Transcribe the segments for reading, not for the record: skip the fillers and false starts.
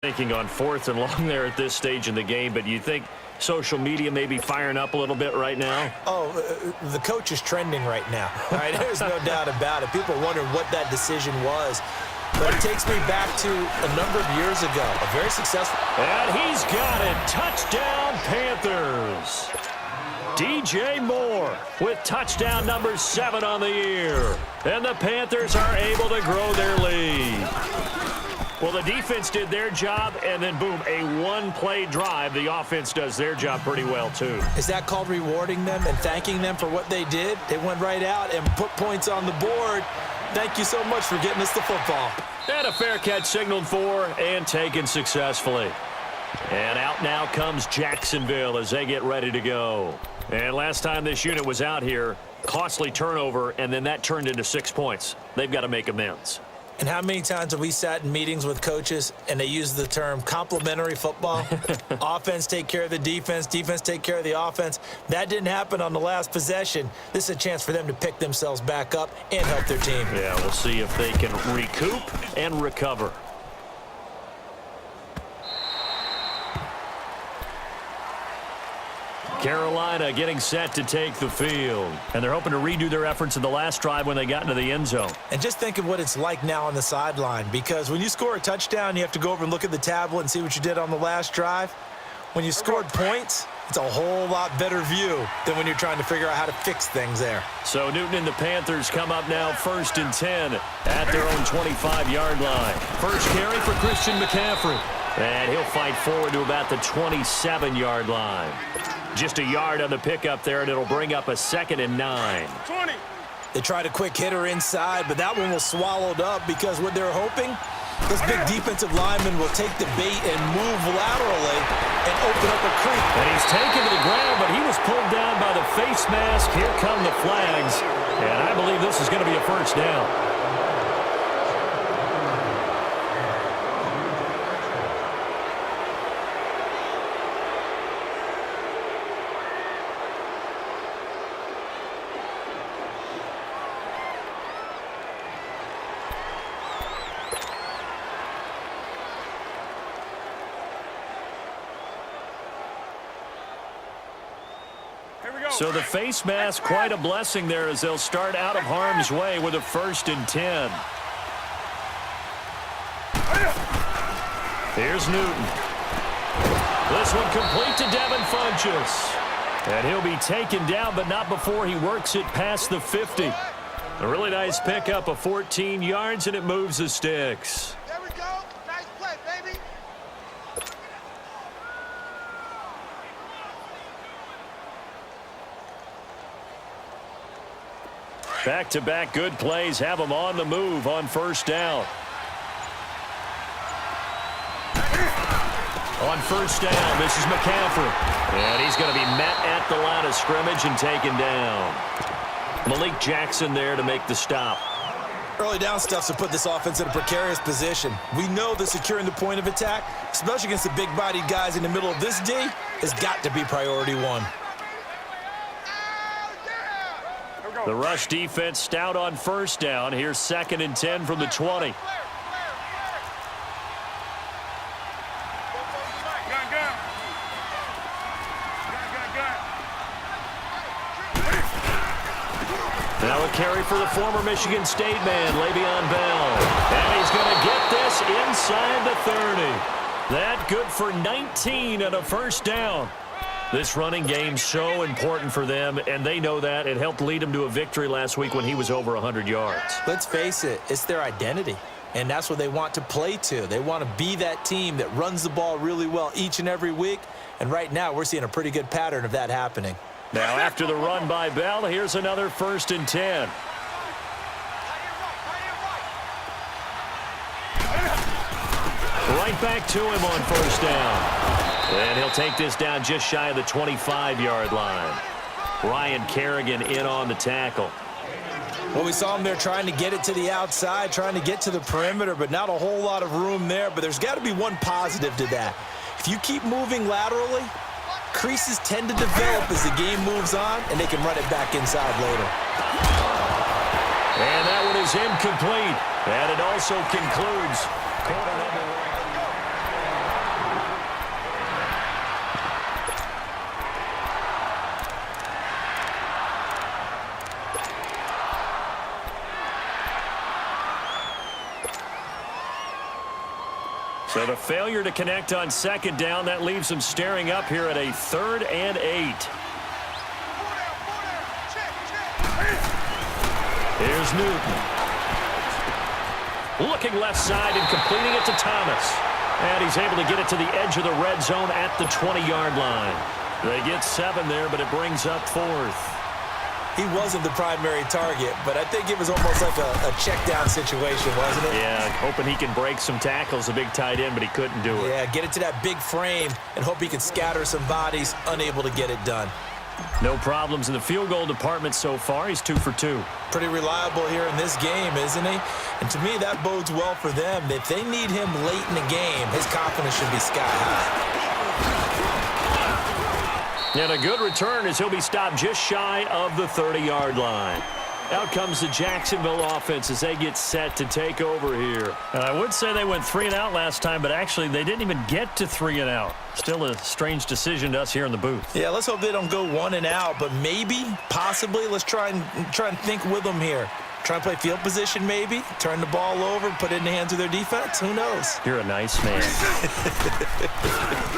Thinking on 4th and long there at this stage in the game, but you think social media may be firing up a little bit right now? Oh, the coach is trending right now. All right, there's no doubt about it. People are wondering what that decision was. But it takes me back to a number of years ago, a very successful. And he's got it. Touchdown, Panthers. DJ Moore with touchdown number 7 on the year. And the Panthers are able to grow their lead. Well, the defense did their job, and then, boom, a one-play drive. The offense does their job pretty well, too. Is that called rewarding them and thanking them for what they did? They went right out and put points on the board. Thank you so much for getting us the football. And a fair catch signaled for and taken successfully. And out now comes Jacksonville as they get ready to go. And last time this unit was out here, costly turnover, and then that turned into 6 points. They've got to make amends. And how many times have we sat in meetings with coaches and they use the term complementary football? Offense take care of the defense, defense take care of the offense. That didn't happen on the last possession. This is a chance for them to pick themselves back up and help their team. Yeah, we'll see if they can recoup and recover. Carolina getting set to take the field. And they're hoping to redo their efforts in the last drive when they got into the end zone. And just think of what it's like now on the sideline, because when you score a touchdown, you have to go over and look at the tablet and see what you did on the last drive. When you scored points, it's a whole lot better view than when you're trying to figure out how to fix things there. So Newton and the Panthers come up now 1st and 10 at their own 25-yard line. First carry for Christian McCaffrey. And he'll fight forward to about the 27-yard line. Just a yard on the pickup there, and it'll bring up a 2nd and 9. 20. They tried a quick hitter inside, but that one was swallowed up because what they're hoping, this big defensive lineman will take the bait and move laterally and open up a creek. And he's taken to the ground, but he was pulled down by the face mask. Here come the flags, and I believe this is going to be a first down. So the face mask, quite a blessing there as they'll start out of harm's way with a 1st and 10. Here's Newton. This one complete to Devin Funchess. And he'll be taken down, but not before he works it past the 50. A really nice pickup of 14 yards, and it moves the sticks. There we go. Nice play, baby. Back-to-back good plays have them on the move on 1st down. On 1st down, this is McCaffrey. And he's going to be met at the line of scrimmage and taken down. Malik Jackson there to make the stop. Early down stuff to put this offense in a precarious position. We know that securing the point of attack, especially against the big-bodied guys in the middle of this D, has got to be priority 1. The rush defense stout on 1st down. Here's 2nd and 10 from the 20. Now a carry for the former Michigan State man, Le'Veon Bell. And he's going to get this inside the 30. That good for 19 and a 1st down. This running game's so important for them, and they know that. It helped lead them to a victory last week when he was over 100 yards. Let's face it, it's their identity, and that's what they want to play to. They want to be that team that runs the ball really well each and every week, and right now we're seeing a pretty good pattern of that happening. Now after the run by Bell, here's another 1st and 10. Right back to him on 1st down. And he'll take this down just shy of the 25-yard line. Ryan Kerrigan in on the tackle. Well, we saw him there trying to get it to the outside, trying to get to the perimeter, but not a whole lot of room there. But there's got to be one positive to that. If you keep moving laterally, creases tend to develop as the game moves on, and they can run it back inside later. And that one is incomplete. And it also concludes quarter number 1. So the failure to connect on second down, that leaves them staring up here at a 3rd and 8. Here's Newton. Looking left side and completing it to Thomas. And he's able to get it to the edge of the red zone at the 20-yard line. They get 7 there, but it brings up 4th. He wasn't the primary target, but I think it was almost like a check-down situation, wasn't it? Yeah, hoping he can break some tackles, a big tight end, but he couldn't do it. Yeah, get it to that big frame and hope he can scatter some bodies, unable to get it done. No problems in the field goal department so far. He's 2 for 2. Pretty reliable here in this game, isn't he? And to me, that bodes well for them. If they need him late in the game, his confidence should be sky high. And a good return as he'll be stopped just shy of the 30-yard line. Out comes the Jacksonville offense as they get set to take over here. And I would say they went 3 and out last time, but actually they didn't even get to 3 and out. Still a strange decision to us here in the booth. Yeah, let's hope they don't go 1 and out, but maybe, possibly, let's try and think with them here. Try and play field position maybe, turn the ball over, put it in the hands of their defense. Who knows? You're a nice man.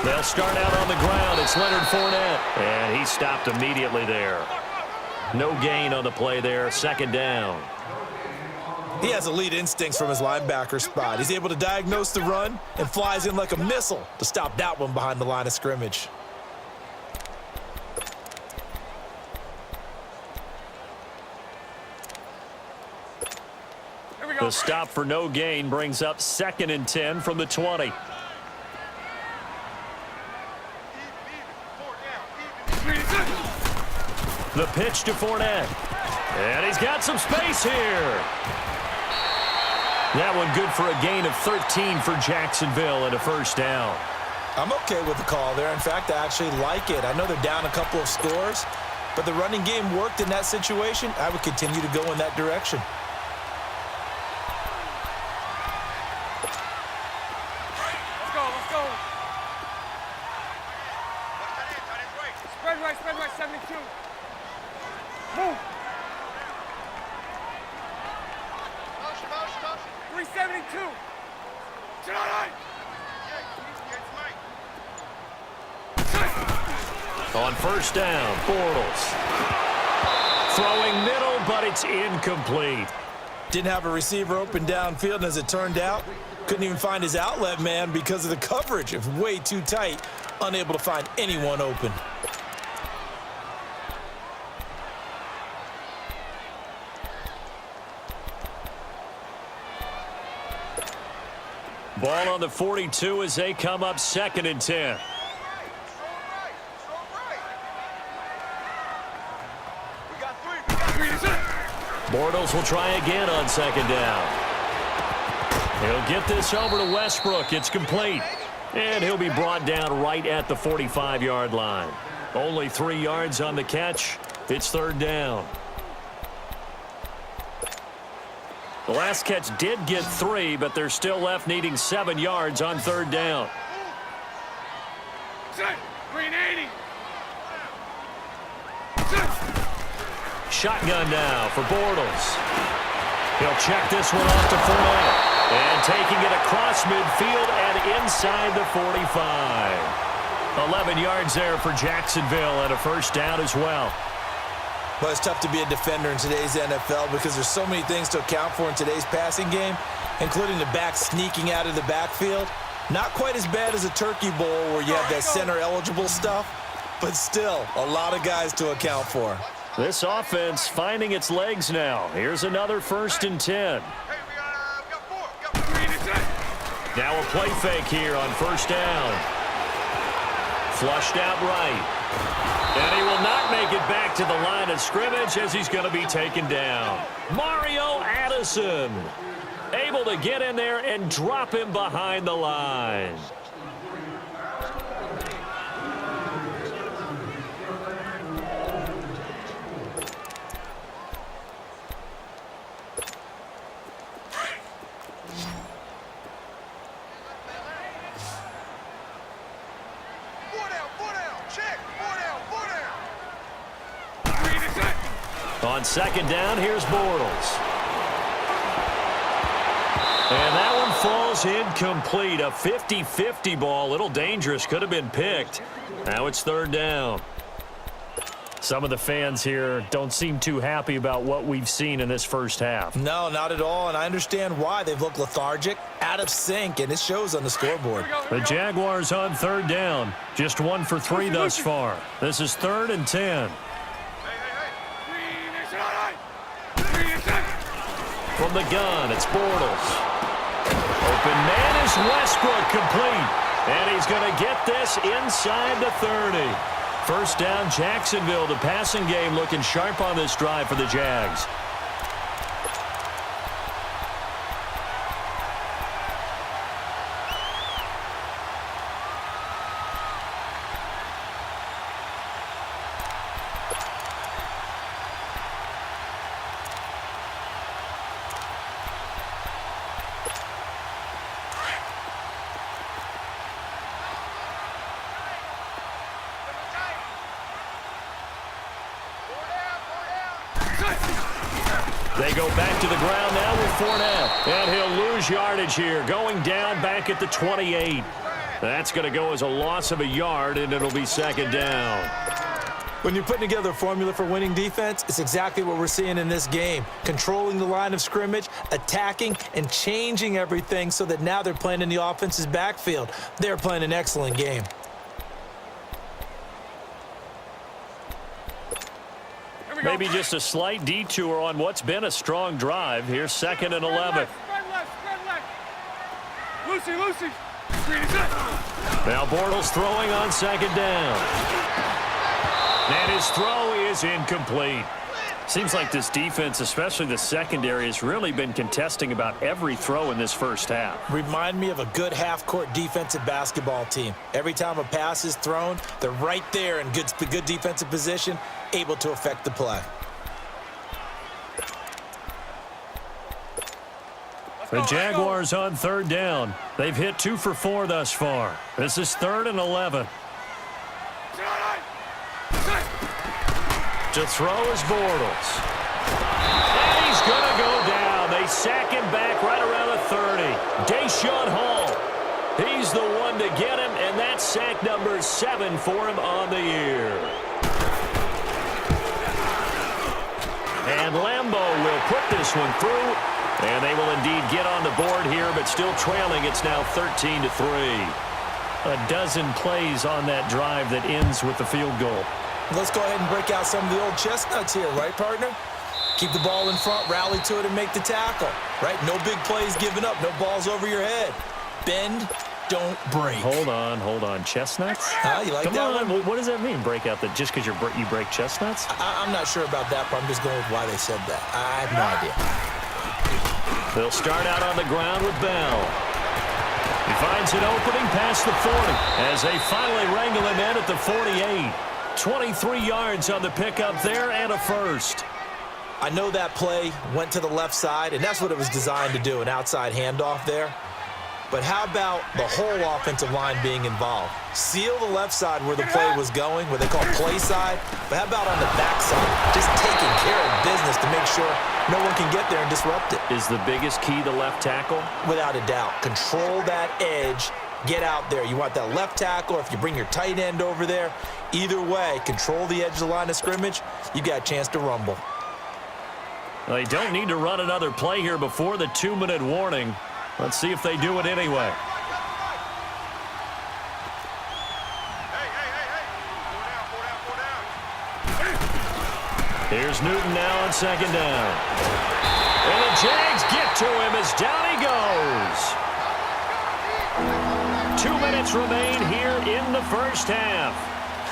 They'll start out on the ground. It's Leonard Fournette, and he stopped immediately there. No gain on the play there. 2nd down. He has elite instincts from his linebacker spot. He's able to diagnose the run and flies in like a missile to stop that one behind the line of scrimmage. The stop for no gain brings up 2nd and 10 from the 20. The pitch to Fournette. And he's got some space here. That one good for a gain of 13 for Jacksonville and a 1st down. I'm okay with the call there. In fact, I actually like it. I know they're down a couple of scores, but the running game worked in that situation. I would continue to go in that direction. Let's go. Spread right, 72. Move. Motion. 372. On 1st down, Bortles. Throwing middle, but it's incomplete. Didn't have a receiver open downfield, and as it turned out, couldn't even find his outlet man because of the coverage. It was way too tight, unable to find anyone open. Ball on the 42 as they come up 2nd and 10. Bortles will try again on 2nd down. He'll get this over to Westbrook. It's complete. And he'll be brought down right at the 45-yard line. Only 3 yards on the catch. It's 3rd down. The last catch did get 3, but they're still left needing 7 yards on 3rd down. Green 80. Shotgun now for Bortles. He'll check this one off to Fournette. And taking it across midfield and inside the 45. 11 yards there for Jacksonville and a 1st down as well. But it's tough to be a defender in today's NFL because there's so many things to account for in today's passing game, including the back sneaking out of the backfield. Not quite as bad as a turkey bowl where you have that center-eligible stuff, but still a lot of guys to account for. This offense finding its legs now. Here's another 1st and 10. Now a play fake here on 1st down. Flushed out right. And he will not make it back to the line of scrimmage as he's going to be taken down. Mario Addison able to get in there and drop him behind the line. On 2nd down, here's Bortles. And that one falls is incomplete. A 50-50 ball. A little dangerous. Could have been picked. Now it's third down. Some of the fans here don't seem too happy about what we've seen in this first half. No, not at all, and I understand why. They've looked lethargic, out of sync, and it shows on the scoreboard. The Jaguars on third down. Just 1 for 3 thus far. This is 3rd and 10. From the gun, it's Bortles. Open man is Westbrook, complete. And he's going to get this inside the 30. First down, Jacksonville. The passing game looking sharp on this drive for the Jags. They go back to the ground now with Fournette. And he'll lose yardage here, going down back at the 28. That's going to go as a loss of a yard, and it'll be second down. When you're putting together a formula for winning defense, it's exactly what we're seeing in this game. Controlling the line of scrimmage, attacking, and changing everything so that now they're playing in the offense's backfield. They're playing an excellent game. Maybe just a slight detour on what's been a strong drive. Here's 2nd and 11. Lucy. Now Bortles throwing on 2nd down. And his throw is incomplete. Seems like this defense, especially the secondary, has really been contesting about every throw in this first half. Remind me of a good half-court defensive basketball team. Every time a pass is thrown, they're right there in good defensive position, able to affect the play. The Jaguars on third down. They've hit 2 for 4 thus far. This is 3rd and 11. To throw is Bortles. And he's going to go down. They sack him back right around the 30. Deshaun Hall. He's the one to get him, and that's sack number 7 for him on the year. And Lambeau will put this one through, and they will indeed get on the board here, but still trailing. It's now 13-3. A dozen plays on that drive that ends with the field goal. Let's go ahead and break out some of the old chestnuts here, right, partner? Keep the ball in front, rally to it, and make the tackle, right? No big plays given up, no balls over your head. Bend, don't break. Hold on. Chestnuts? You like Come that on. one? What does that mean, break out? Just because you break chestnuts? I'm not sure about that, but I'm just going with why they said that. I have no idea. They'll start out on the ground with Bell. He finds an opening past the 40 as they finally wrangle him in at the 48. 23 yards on the pickup there and a first. I know that play went to the left side, and that's what it was designed to do, an outside handoff there. But how about the whole offensive line being involved? Seal the left side where the play was going, what they call play side. But how about on the back side? Just taking care of business to make sure no one can get there and disrupt it. Is the biggest key the left tackle? Without a doubt. Control that edge. Get out there. You want that left tackle. If you bring your tight end over there, either way, control the edge of the line of scrimmage. You got a chance to rumble. They don't need to run another play here before the 2-minute warning. Let's see if they do it anyway. Here's Newton now on 2nd down. And the Jags get to him as down he goes. 2 minutes remain here in the first half.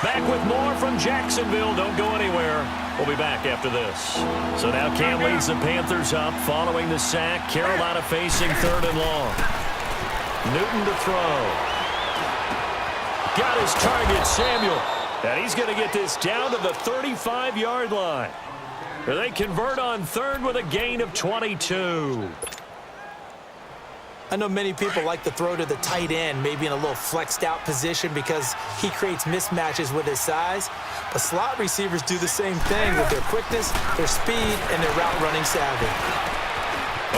Back with more from Jacksonville. Don't go anywhere. We'll be back after this. So now Cam leads the Panthers up following the sack. Carolina facing 3rd and long. Newton to throw. Got his target, Samuel. And he's going to get this down to the 35-yard line. They convert on 3rd with a gain of 22. I know many people like to throw to the tight end, maybe in a little flexed out position because he creates mismatches with his size. But slot receivers do the same thing with their quickness, their speed, and their route running savvy.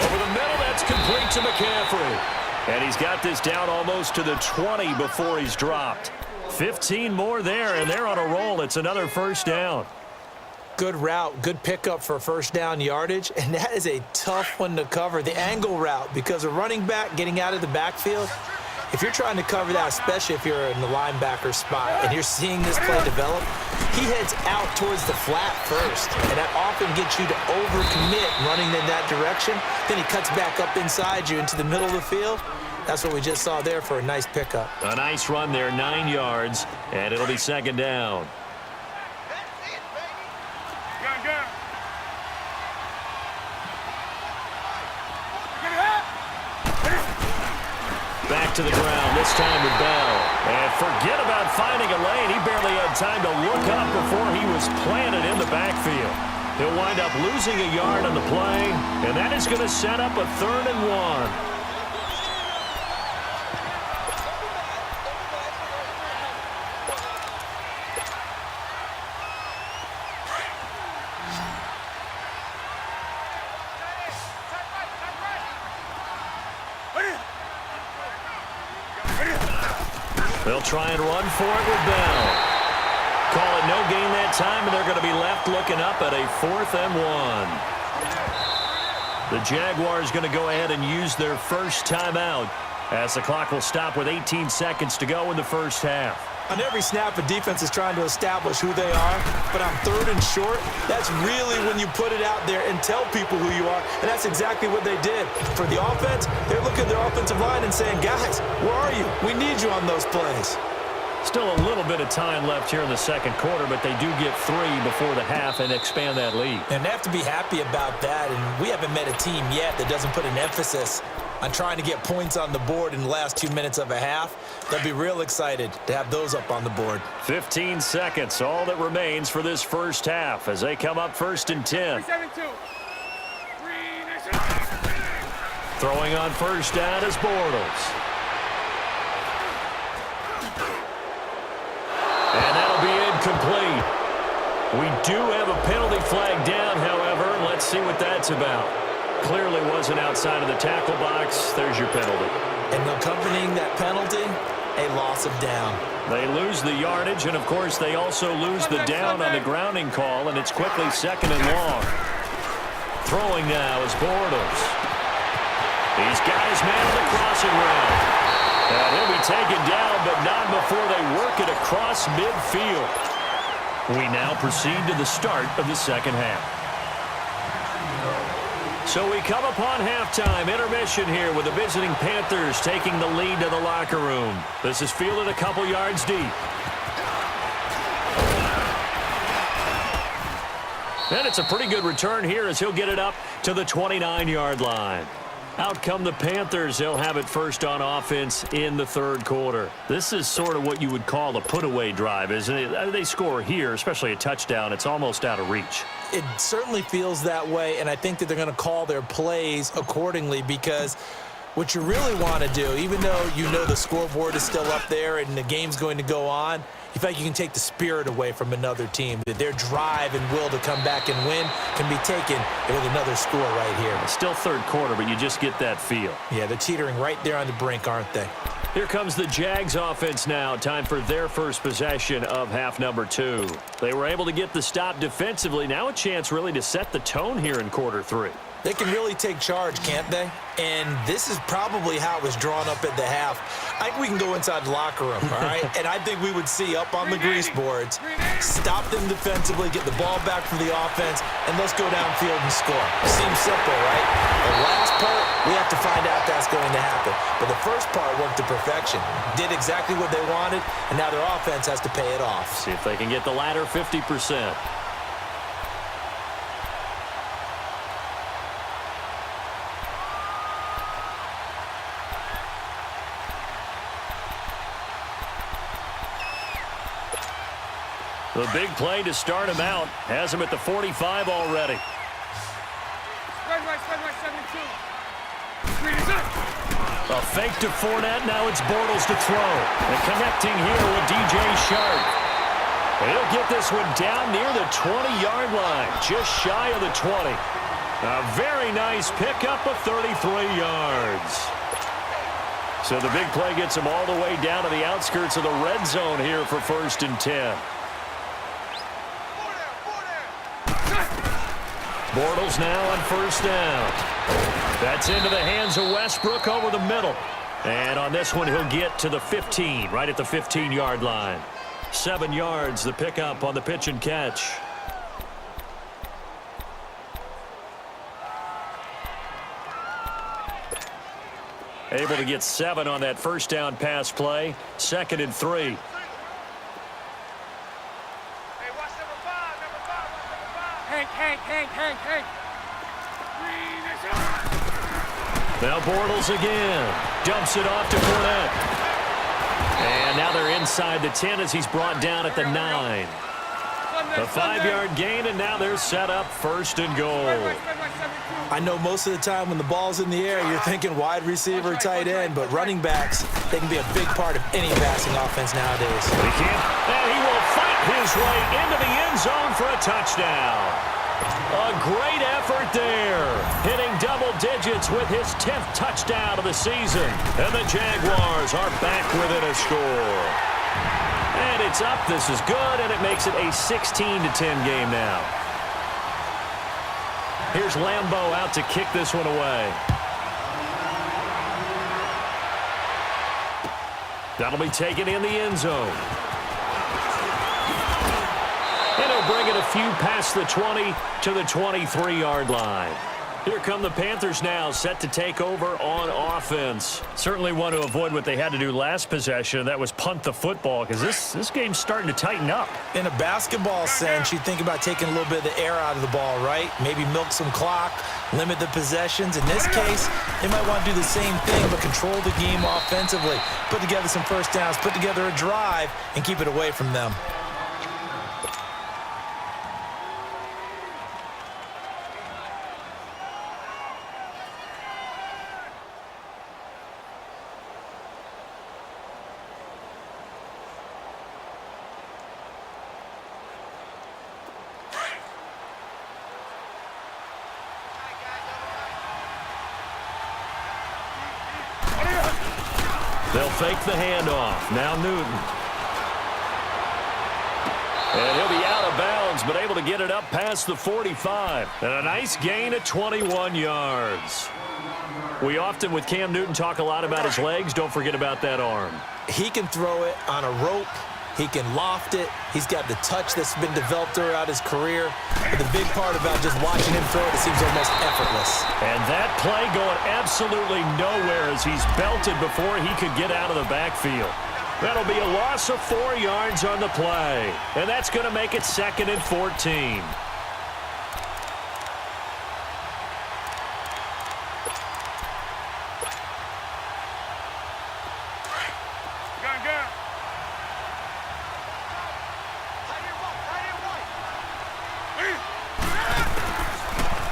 Over the middle, that's complete to McCaffrey. And he's got this down almost to the 20 before he's dropped. 15 more there, and they're on a roll. It's another first down. Good route, good pickup for first down yardage, and that is a tough one to cover, the angle route, because a running back getting out of the backfield, if you're trying to cover that, especially if you're in the linebacker spot and you're seeing this play develop, he heads out towards the flat first, and that often gets you to overcommit running in that direction. Then he cuts back up inside you into the middle of the field. That's what we just saw there for a nice pickup. A nice run there, 9 yards, and it'll be second down. Back to the ground, this time with Bell. And forget about finding a lane. He barely had time to look up before he was planted in the backfield. He'll wind up losing a yard on the play, and that is going to set up a 3rd and 1. They'll try and run for it with Bell. Call it no gain that time, and they're going to be left looking up at a 4th and 1. The Jaguars going to go ahead and use their first timeout as the clock will stop with 18 seconds to go in the first half. On every snap, a defense is trying to establish who they are, but on 3rd and short, that's really when you put it out there and tell people who you are, and that's exactly what they did. For the offense, they're looking at their offensive line and saying, guys, where are you? We need you on those plays. Still a little bit of time left here in the second quarter, but they do get 3 before the half and expand that lead. And they have to be happy about that, and we haven't met a team yet that doesn't put an emphasis on trying to get points on the board in the last 2 minutes of a half. They'll be real excited to have those up on the board. 15 seconds, all that remains for this first half as they come up 1st and 10. 3-7-2. Throwing on first down is Bortles. And that'll be incomplete. We do have a penalty flag down, however. Let's see what that's about. Clearly wasn't outside of the tackle box. There's your penalty. And accompanying that penalty, a loss of down. They lose the yardage, and, of course, they also lose the down on the grounding call, and it's quickly 2nd and long. Throwing now is Bortles. He's got his man on the crossing route. And he'll be taken down, but not before they work it across midfield. We now proceed to the start of the second half. So we come upon halftime, intermission here with the visiting Panthers taking the lead to the locker room. This is fielded a couple yards deep. And it's a pretty good return here as he'll get it up to the 29-yard line. Out come the Panthers. They'll have it first on offense in the 3rd quarter. This is sort of what you would call a put-away drive, isn't it? They score here, especially a touchdown. It's almost out of reach. It certainly feels that way, and I think that they're going to call their plays accordingly because what you really want to do, even though you know the scoreboard is still up there and the game's going to go on, you feel like you can take the spirit away from another team. That their drive and will to come back and win can be taken with another score right here. It's still 3rd quarter, but you just get that feel. Yeah, they're teetering right there on the brink, aren't they? Here comes the Jags offense now. Time for their first possession of half number 2. They were able to get the stop defensively. Now a chance really to set the tone here in quarter 3. They can really take charge, can't they? And this is probably how it was drawn up at the half. I think we can go inside the locker room, all right? And I think we would see up on the grease boards, stop them defensively, get the ball back for the offense, and let's go downfield and score. Seems simple, right? The last part, we have to find out that's going to happen. But the first part worked to perfection. Did exactly what they wanted, and now their offense has to pay it off. See if they can get the latter 50%. The big play to start him out. Has him at the 45 already. Spread right, 72. A fake to Fournette. Now it's Bortles to throw. And connecting here with DJ Shark. He'll get this one down near the 20-yard line. Just shy of the 20. A very nice pickup of 33 yards. So the big play gets him all the way down to the outskirts of the red zone here for 1st and 10. Bortles now on 1st down. That's into the hands of Westbrook over the middle. And on this one, he'll get to the 15, right at the 15-yard line. 7 yards, the pickup on the pitch and catch. Able to get 7 on that 1st down pass play. 2nd and 3. Hey, watch number 5, number 5, watch number 5. Hank. Green is on. Now Bortles again. Dumps it off to Fournette. And now they're inside the 10 as he's brought down at the 9. A 5-yard gain, and now they're set up 1st and goal. I know most of the time when the ball's in the air, you're thinking wide receiver, tight end, but running backs, they can be a big part of any passing offense nowadays. He can't, and he will fight his way into the end zone for a touchdown. A great effort there, hitting double digits with his 10th touchdown of the season. And the Jaguars are back within a score. And it's up. This is good, and it makes it a 16-10 game now. Here's Lambeau out to kick this one away. That'll be taken in the end zone. And he'll bring it a few past the 20 to the 23-yard line. Here come the Panthers now, set to take over on offense. Certainly want to avoid what they had to do last possession. That was punt the football, because this game's starting to tighten up. In a basketball sense, you think about taking a little bit of the air out of the ball, right? Maybe milk some clock, limit the possessions. In this case, they might want to do the same thing, but control the game offensively. Put together some 1st downs, put together a drive, and keep it away from them. They'll fake the handoff. Now Newton. And he'll be out of bounds, but able to get it up past the 45. And a nice gain at 21 yards. We often, with Cam Newton, talk a lot about his legs. Don't forget about that arm. He can throw it on a rope. He can loft it. He's got the touch that's been developed throughout his career. But the big part about just watching him throw it seems almost effortless. And that play going absolutely nowhere as he's belted before he could get out of the backfield. That'll be a loss of 4 yards on the play. And that's going to make it 2nd and 14.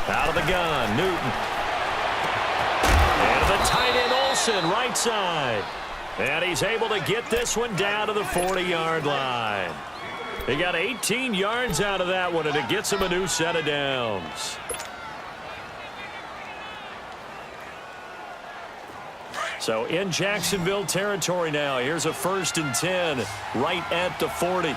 Out of the gun, Newton. And the tight end, Olsen, right side. And he's able to get this one down to the 40-yard line. He got 18 yards out of that one, and it gets him a new set of downs. So in Jacksonville territory now. Here's a 1st and 10 right at the 40.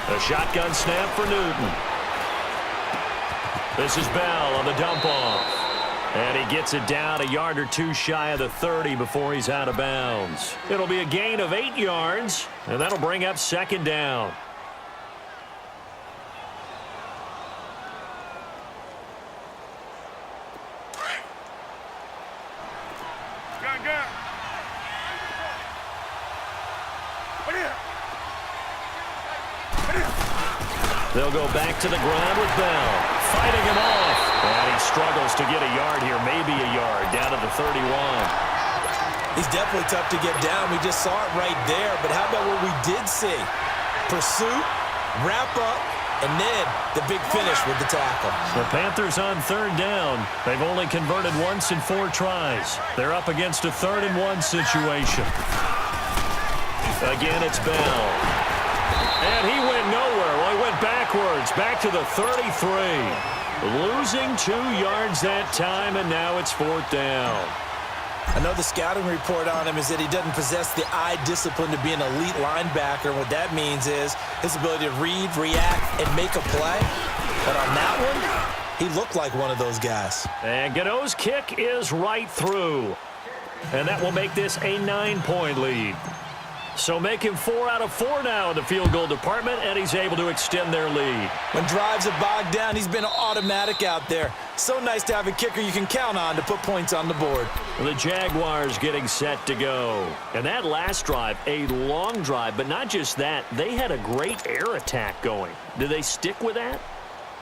A shotgun snap for Newton. This is Bell on the dump off. And he gets it down a yard or two shy of the 30 before he's out of bounds. It'll be a gain of 8 yards, and that'll bring up 2nd down. They'll go back to the ground with Bell, fighting him off. And he struggles to get a yard here, maybe a yard, down to the 31. He's definitely tough to get down. We just saw it right there. But how about what we did see? Pursuit, wrap up, and then the big finish with the tackle. The Panthers on 3rd down. They've only converted once in 4 tries. They're up against a 3rd and 1 situation. Again, it's Bell. And he went nowhere. Well, he went backwards. backwards, back to the 33. Losing 2 yards that time, and now it's 4th down. I know the scouting report on him is that he doesn't possess the eye discipline to be an elite linebacker. What that means is his ability to read, react, and make a play. But on that one, he looked like one of those guys. And Gano's kick is right through. And that will make this a 9-point lead. So making 4 out of 4 now in the field goal department, and he's able to extend their lead. When drives are bogged down, he's been automatic out there. So nice to have a kicker you can count on to put points on the board. The Jaguars getting set to go. And that last drive, a long drive, but not just that. They had a great air attack going. Do they stick with that?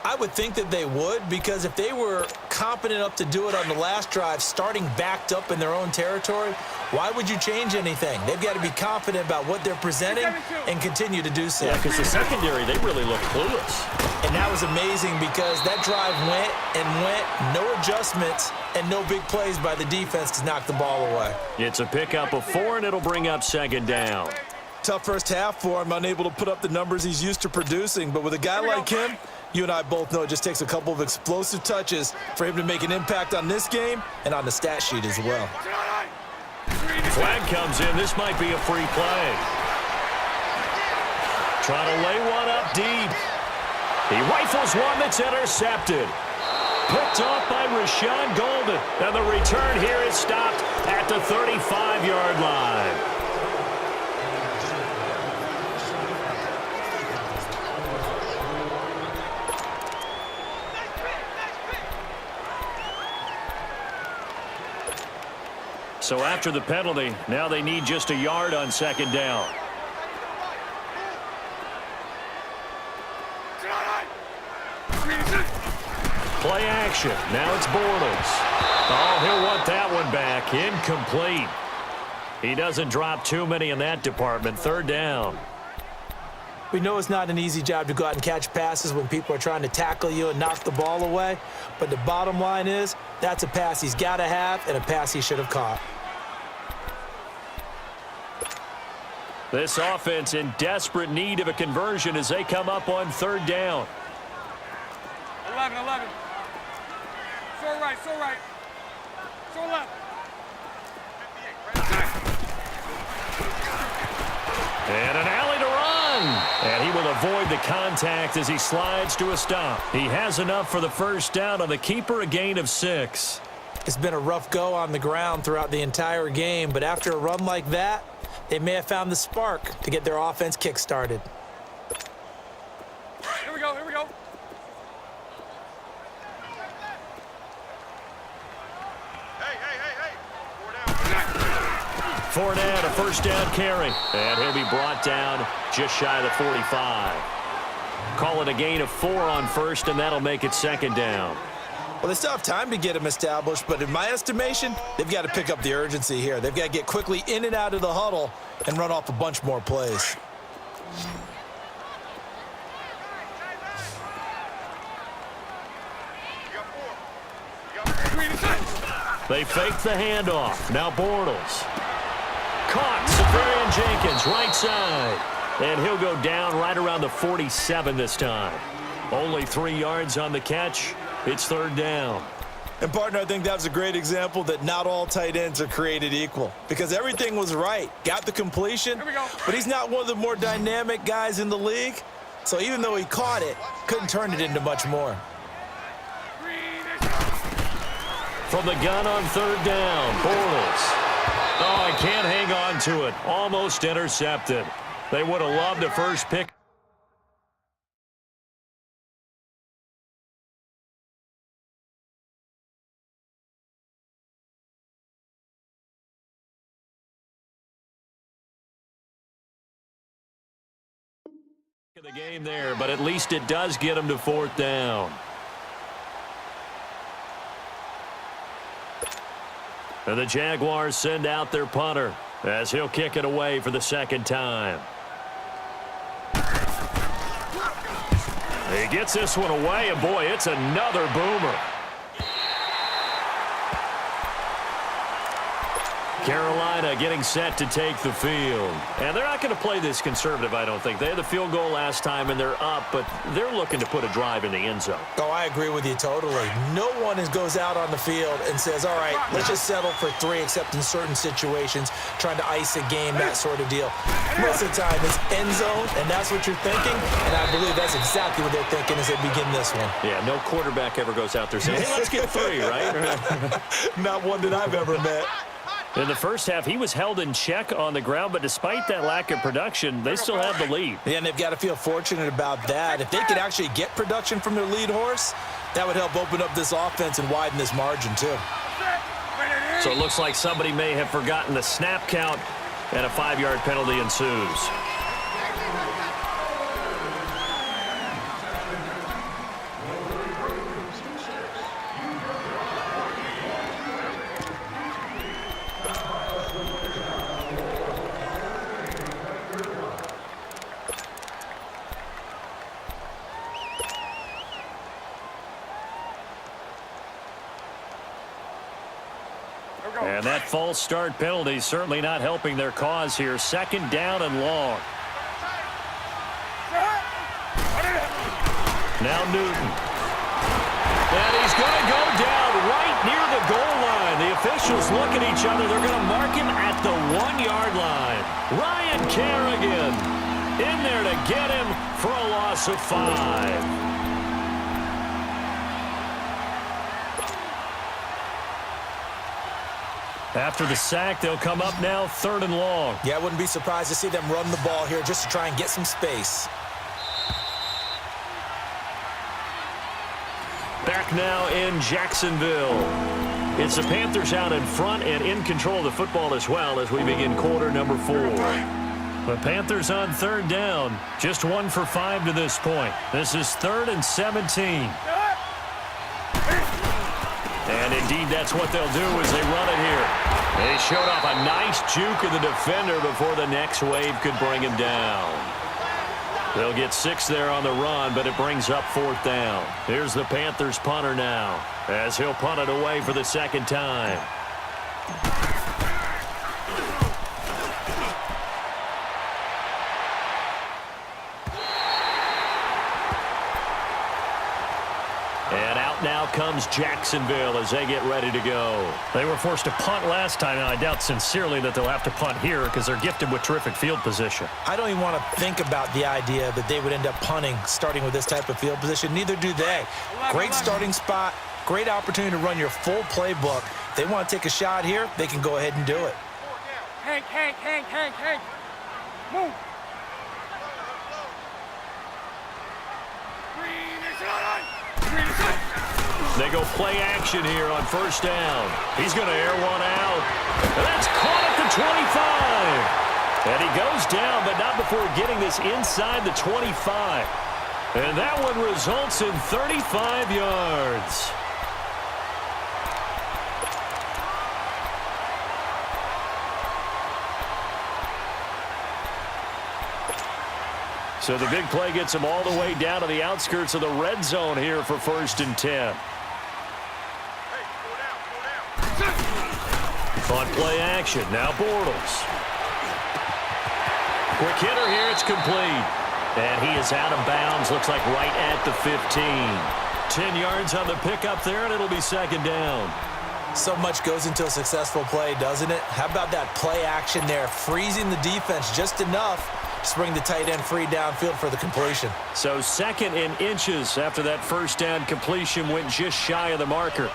I would think that they would, because if they were competent enough to do it on the last drive, starting backed up in their own territory, why would you change anything? They've got to be confident about what they're presenting and continue to do so. Yeah, because the secondary, they really look clueless. And that was amazing because that drive went and went, no adjustments, and no big plays by the defense to knock the ball away. It's a pickup of 4, and it'll bring up 2nd down. Tough first half for him, unable to put up the numbers he's used to producing. But with a guy like him, you and I both know it just takes a couple of explosive touches for him to make an impact on this game and on the stat sheet as well. Flag comes in. This might be a free play. Trying to lay one up deep. He rifles one that's intercepted. Picked off by Rashawn Golden. And the return here is stopped at the 35-yard line. So after the penalty, now they need just a yard on 2nd down. Play action. Now it's Bortles. Oh, he'll want that one back. Incomplete. He doesn't drop too many in that department. 3rd down. We know it's not an easy job to go out and catch passes when people are trying to tackle you and knock the ball away. But the bottom line is that's a pass he's got to have and a pass he should have caught. This offense in desperate need of a conversion as they come up on 3rd down. 11. So right. So left. And an alley to run. And he will avoid the contact as he slides to a stop. He has enough for the 1st down on the keeper, a gain of 6. It's been a rough go on the ground throughout the entire game, but after a run like that, they may have found the spark to get their offense kick-started. Here we go. Hey. 4 down, a 1st down carry. And he'll be brought down just shy of the 45. Call it a gain of 4 on 1st, and that'll make it 2nd down. Well, they still have time to get him established, but in my estimation, they've got to pick up the urgency here. They've got to get quickly in and out of the huddle and run off a bunch more plays. They fake the handoff. Now Bortles. Caught. Safarian Jenkins, right side. And he'll go down right around the 47 this time. Only 3 yards on the catch. It's 3rd down. And, partner, I think that was a great example that not all tight ends are created equal because everything was right. Got the completion, but he's not one of the more dynamic guys in the league. So even though he caught it, couldn't turn it into much more. From the gun on 3rd down, Bortles. Oh, I can't hang on to it. Almost intercepted. They would have loved a first pick. The game there, but at least it does get them to 4th down. And the Jaguars send out their punter as he'll kick it away for the 2nd time. He gets this one away, and boy, it's another boomer. Carolina getting set to take the field. And they're not going to play this conservative, I don't think. They had the field goal last time, and they're up, but they're looking to put a drive in the end zone. Oh, I agree with you totally. No one goes out on the field and says, all right, let's just settle for 3, except in certain situations, trying to ice a game, that sort of deal. Most of the time, it's end zone, and that's what you're thinking, and I believe that's exactly what they're thinking as they begin this one. Yeah, no quarterback ever goes out there saying, hey, let's get 3, right? Not one that I've ever met. In the first half, he was held in check on the ground, but despite that lack of production, they still have the lead. Yeah, and they've got to feel fortunate about that. If they could actually get production from their lead horse, that would help open up this offense and widen this margin, too. So it looks like somebody may have forgotten the snap count, and a 5-yard penalty ensues. And that false start penalty certainly not helping their cause here. 2nd down and long. Now Newton. And he's going to go down right near the goal line. The officials look at each other. They're going to mark him at the 1-yard line. Ryan Kerrigan in there to get him for a loss of 5. After the sack, they'll come up now 3rd and long. Yeah, I wouldn't be surprised to see them run the ball here just to try and get some space. Back now in Jacksonville. It's the Panthers out in front and in control of the football as well as we begin quarter number 4. The Panthers on 3rd down. Just 1 for 5 to this point. This is 3rd and 17. And indeed, that's what they'll do as they run it here. They showed off a nice juke of the defender before the next wave could bring him down. They'll get 6 there on the run, but it brings up 4th down. Here's the Panthers punter now, as he'll punt it away for the 2nd time. And out now comes Jacksonville as they get ready to go. They were forced to punt last time, and I doubt sincerely that they'll have to punt here because they're gifted with terrific field position. I don't even want to think about the idea that they would end up punting starting with this type of field position. Neither do they. Great starting spot, great opportunity to run your full playbook. If they want to take a shot here, they can go ahead and do it. Hank. Move. They go play action here on 1st down. He's going to air one out. And that's caught at the 25. And he goes down, but not before getting this inside the 25. And that one results in 35 yards. So the big play gets him all the way down to the outskirts of the red zone here for 1st and 10. On play action, now Bortles. Quick hitter here, it's complete. And he is out of bounds, looks like right at the 15. 10 yards on the pickup there, and it'll be 2nd down. So much goes into a successful play, doesn't it? How about that play action there, freezing the defense just enough to bring the tight end free downfield for the completion. So 2nd and inches after that 1st down completion went just shy of the marker.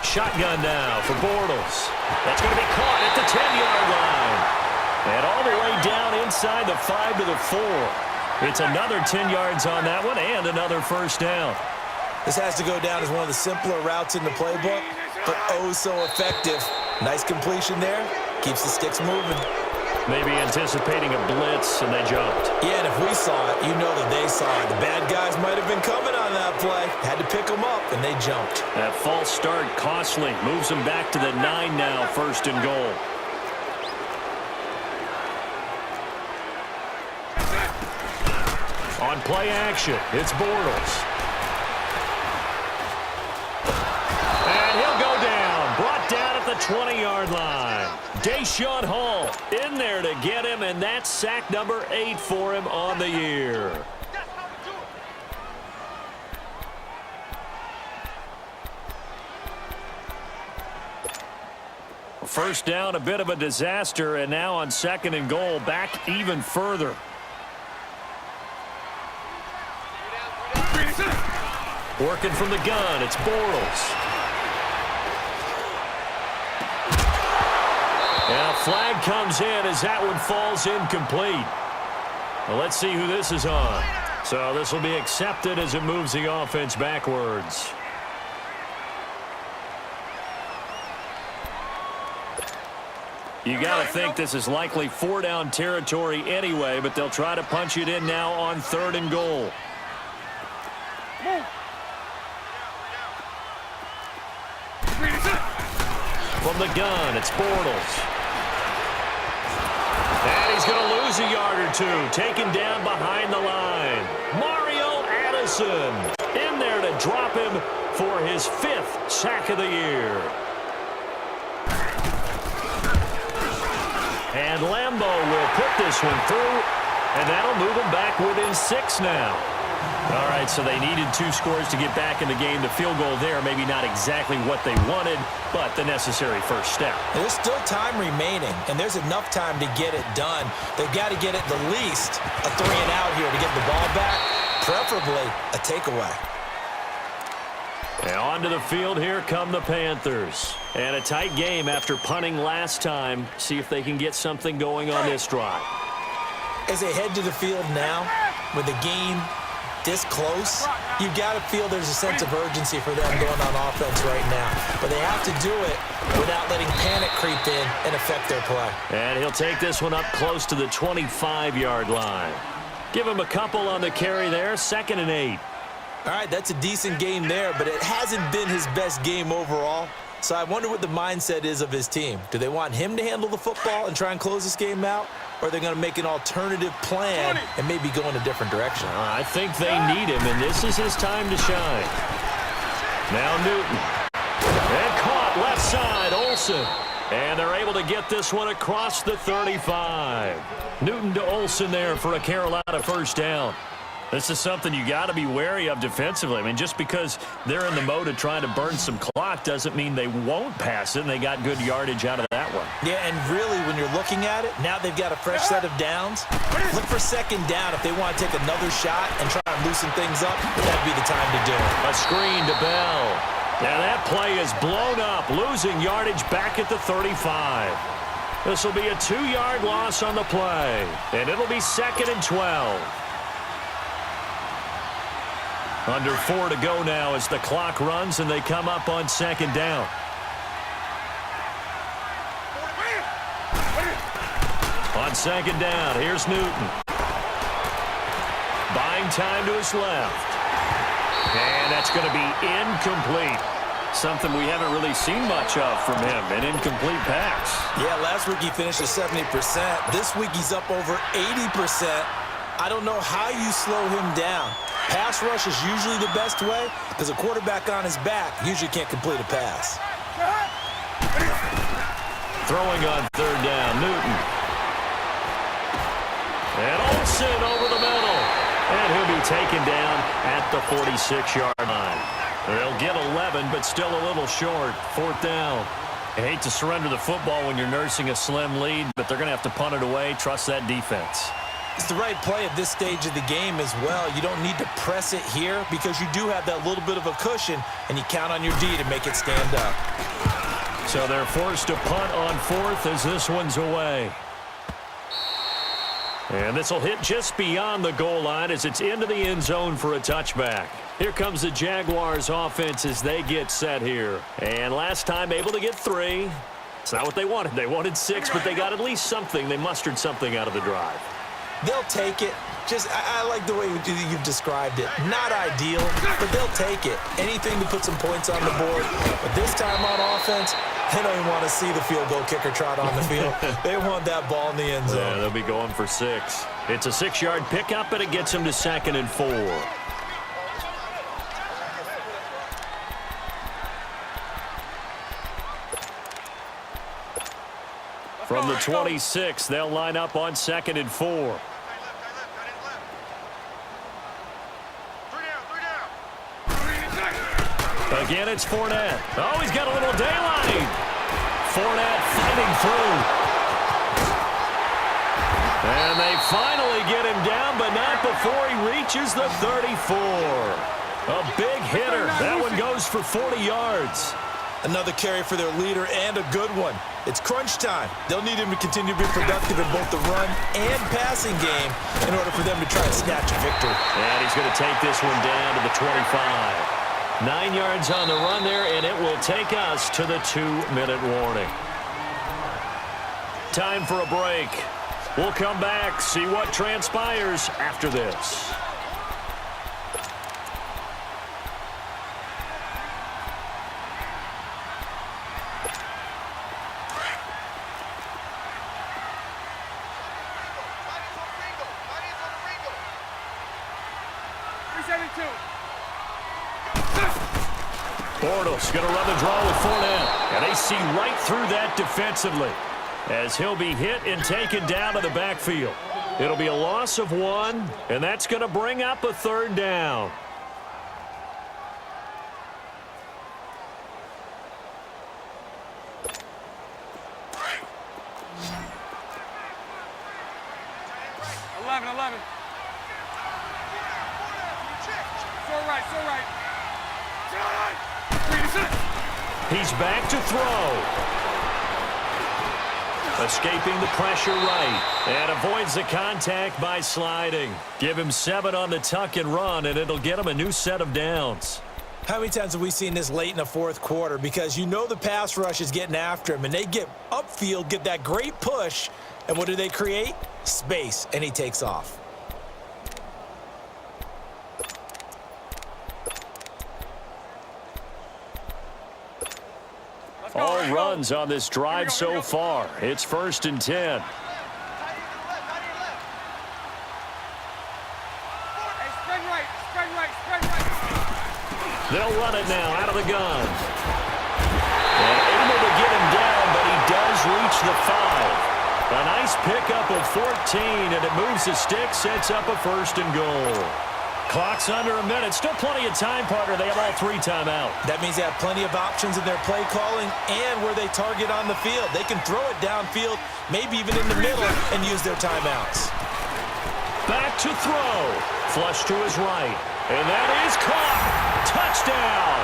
Shotgun now for Bortles. That's going to be caught at the 10-yard line. And all the way down inside the 5 to the 4. It's another 10 yards on that one and another 1st down. This has to go down as one of the simpler routes in the playbook, but oh so effective. Nice completion there. Keeps the sticks moving. Maybe anticipating a blitz, and they jumped. Yeah, and if we saw it, you know that they saw it. The bad guys might have been coming on that play. Had to pick them up, and they jumped. That false start costly. Moves them back to the 9 now, 1st and goal. On play action, it's Bortles. 20-yard line. Deshaun Hall in there to get him, and that's sack number 8 for him on the year. First down, a bit of a disaster, and now on 2nd and goal, back even further. Working from the gun, it's Bortles. And a flag comes in as that one falls incomplete. Well, let's see who this is on. So this will be accepted as it moves the offense backwards. You got to think this is likely 4-down territory anyway, but they'll try to punch it in now on 3rd and goal. From the gun, it's Bortles. And he's going to lose a yard or two, taken down behind the line. Mario Addison in there to drop him for his 5th sack of the year. And Lambeau will put this one through, and that'll move them back within 6 now. All right, so they needed 2 scores to get back in the game. The field goal there, maybe not exactly what they wanted, but the necessary first step. There's still time remaining, and there's enough time to get it done. They've got to get at the least a 3-and-out here to get the ball back, preferably a takeaway. And onto the field, here come the Panthers. And a tight game after punting last time. See if they can get something going on this drive. As they head to the field now, with the game this close, you've got to feel there's a sense of urgency for them going on offense right now. But they have to do it without letting panic creep in and affect their play. And he'll take this one up close to the 25-yard line. Give him a couple on the carry there, 2nd and 8. All right, that's a decent game there, but it hasn't been his best game overall. So I wonder what the mindset is of his team. Do they want him to handle the football and try and close this game out? Or are they going to make an alternative plan and maybe go in a different direction? I think they need him, and this is his time to shine. Now Newton. And caught left side, Olsen. And they're able to get this one across the 35. Newton to Olsen there for a Carolina first down. This is something you got to be wary of defensively. I mean, just because they're in the mode of trying to burn some clock doesn't mean they won't pass it, and they got good yardage out of that one. Yeah, and really, when you're looking at it, now they've got a fresh set of downs. Look for 2nd down if they want to take another shot and try and loosen things up. That'd be the time to do it. A screen to Bell. Now that play is blown up, losing yardage back at the 35. This will be a 2-yard loss on the play, and it'll be 2nd and 12. Under 4 to go now as the clock runs and they come up on 2nd down. On 2nd down, here's Newton. Buying time to his left. And that's going to be incomplete. Something we haven't really seen much of from him, an incomplete pass. Yeah, last week he finished at 70%. This week he's up over 80%. I don't know how you slow him down. Pass rush is usually the best way because a quarterback on his back usually can't complete a pass. Throwing on 3rd down, Newton. And Olsen over the middle. And he'll be taken down at the 46-yard line. They'll get 11, but still a little short. 4th down. I hate to surrender the football when you're nursing a slim lead, but they're going to have to punt it away. Trust that defense. It's the right play at this stage of the game as well. You don't need to press it here because you do have that little bit of a cushion, and you count on your D to make it stand up. So they're forced to punt on 4th as this one's away. And this will hit just beyond the goal line as it's into the end zone for a touchback. Here comes the Jaguars offense as they get set here. And last time able to get 3. It's not what they wanted. They wanted 6, but they got at least something. They mustered something out of the drive. They'll take it. I like the way you've described it. Not ideal, but they'll take it. Anything to put some points on the board. But this time on offense, they don't even want to see the field goal kicker trot on the field. They want that ball in the end zone. Yeah, they'll be going for 6. It's a 6-yard pickup, and it gets them to 2nd and 4. From the 26, they'll line up on 2nd and 4. Again, it's Fournette. Oh, he's got a little daylight. Fournette fighting through. And they finally get him down, but not before he reaches the 34. A big hitter. That one goes for 40 yards. Another carry for their leader and a good one. It's crunch time. They'll need him to continue to be productive in both the run and passing game in order for them to try to snatch a victory. And he's going to take this one down to the 25. 9 yards on the run there, and it will take us to the 2-minute warning. Time for a break. We'll come back, see what transpires after this. Bortles going to run the draw with Fournette. And they see right through that defensively as he'll be hit and taken down to the backfield. It'll be a loss of 1, and that's going to bring up a 3rd down. He's back to throw. Escaping the pressure right. And avoids the contact by sliding. Give him 7 on the tuck and run, and it'll get him a new set of downs. How many times have we seen this late in the 4th quarter? Because you know the pass rush is getting after him, and they get upfield, get that great push, and what do they create? Space, and he takes off. All runs on this drive so far. It's 1st and 10. They'll run it now out of the gun. And able to get him down, but he does reach the 5. A nice pickup of 14, and it moves the stick, sets up a 1st and goal. Clock's under a minute. Still plenty of time, partner. They have all 3 timeout. That means they have plenty of options in their play calling and where they target on the field. They can throw it downfield, maybe even in the middle, and use their timeouts. Back to throw. Flush to his right. And that is caught. Touchdown.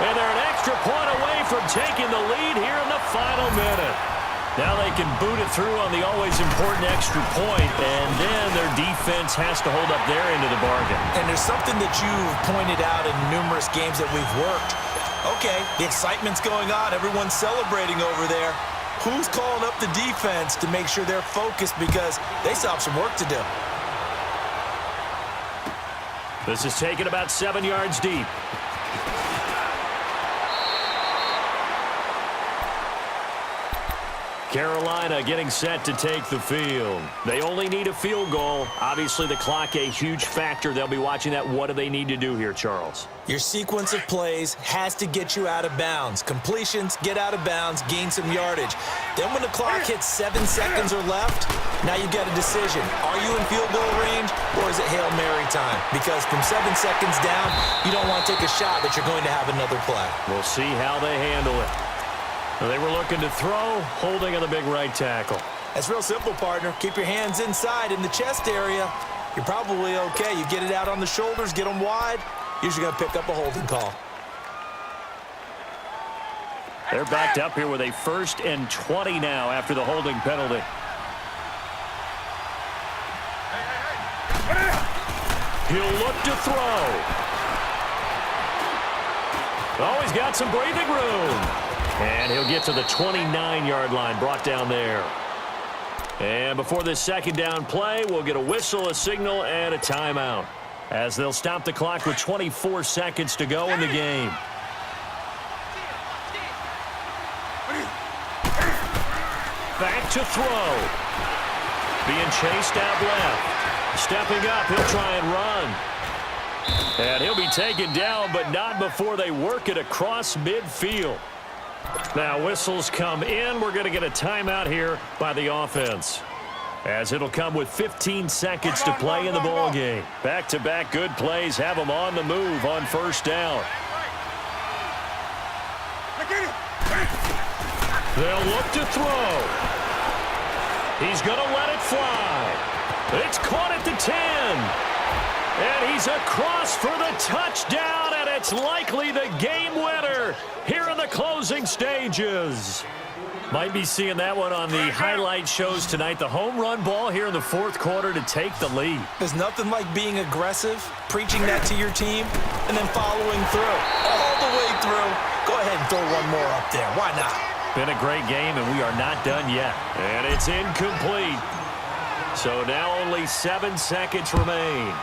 And they're an extra point away from taking the lead here in the final minute. Now they can boot it through on the always important extra point, and then their defense has to hold up their end of the bargain. And there's something that you've pointed out in numerous games that we've worked. Okay, the excitement's going on. Everyone's celebrating over there. Who's calling up the defense to make sure they're focused because they still have some work to do? This is taken about 7 yards deep. Carolina getting set to take the field. They only need a field goal. Obviously, the clock a huge factor. They'll be watching that. What do they need to do here, Charles? Your sequence of plays has to get you out of bounds. Completions, get out of bounds, gain some yardage. Then when the clock hits 7 seconds or left, now you get a decision. Are you in field goal range, or is it Hail Mary time? Because from 7 seconds down, you don't want to take a shot that you're going to have another play. We'll see how they handle it. They were looking to throw, holding on the big right tackle. That's real simple, partner. Keep your hands inside in the chest area. You're probably okay. You get it out on the shoulders, get them wide. Usually going to pick up a holding call. They're backed up here with a 1st and 20 now after the holding penalty. He'll look to throw. Oh, he's got some breathing room. And he'll get to the 29-yard line, brought down there. And before this 2nd down play, we'll get a whistle, a signal, and a timeout, as they'll stop the clock with 24 seconds to go in the game. Back to throw. Being chased out left. Stepping up, he'll try and run. And he'll be taken down, but not before they work it across midfield. Now whistles come in. We're going to get a timeout here by the offense, as it'll come with 15 seconds to play in the ball game. Back-to-back good plays have them on the move on first down. They'll look to throw. He's going to let it fly. It's caught at the 10. And he's across for the touchdown, and it's likely the game winner here in the closing stages. Might be seeing that one on the highlight shows tonight. The home run ball here in the fourth quarter to take the lead. There's nothing like being aggressive, preaching that to your team, and then following through. All the way through. Go ahead and throw one more up there. Why not? Been a great game, and we are not done yet. And it's incomplete. So now only 7 seconds remain.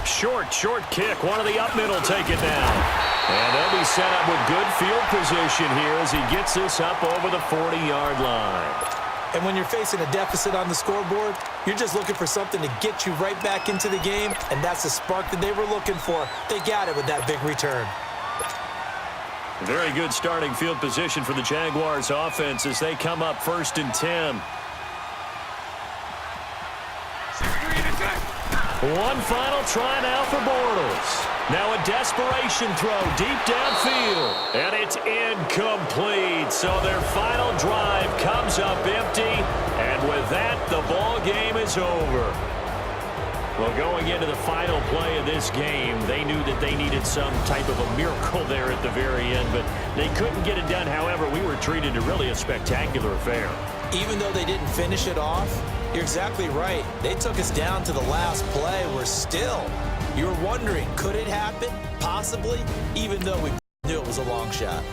Short kick. One of the up middle take it down. And they'll be set up with good field position here as he gets this up over the 40-yard line. And when you're facing a deficit on the scoreboard, you're just looking for something to get you right back into the game, and that's the spark that they were looking for. They got it with that big return. Very good starting field position for the Jaguars offense as they come up 1st and 10. One final try now for Bortles. Now a desperation throw deep downfield. And it's incomplete. So their final drive comes up empty. And with that, the ball game is over. Well, going into the final play of this game, they knew that they needed some type of a miracle there at the very end, but they couldn't get it done. However, we were treated to really a spectacular affair. Even though they didn't finish it off, you're exactly right. They took us down to the last play. We're still, you were wondering, could it happen? Possibly, even though we knew it was a long shot.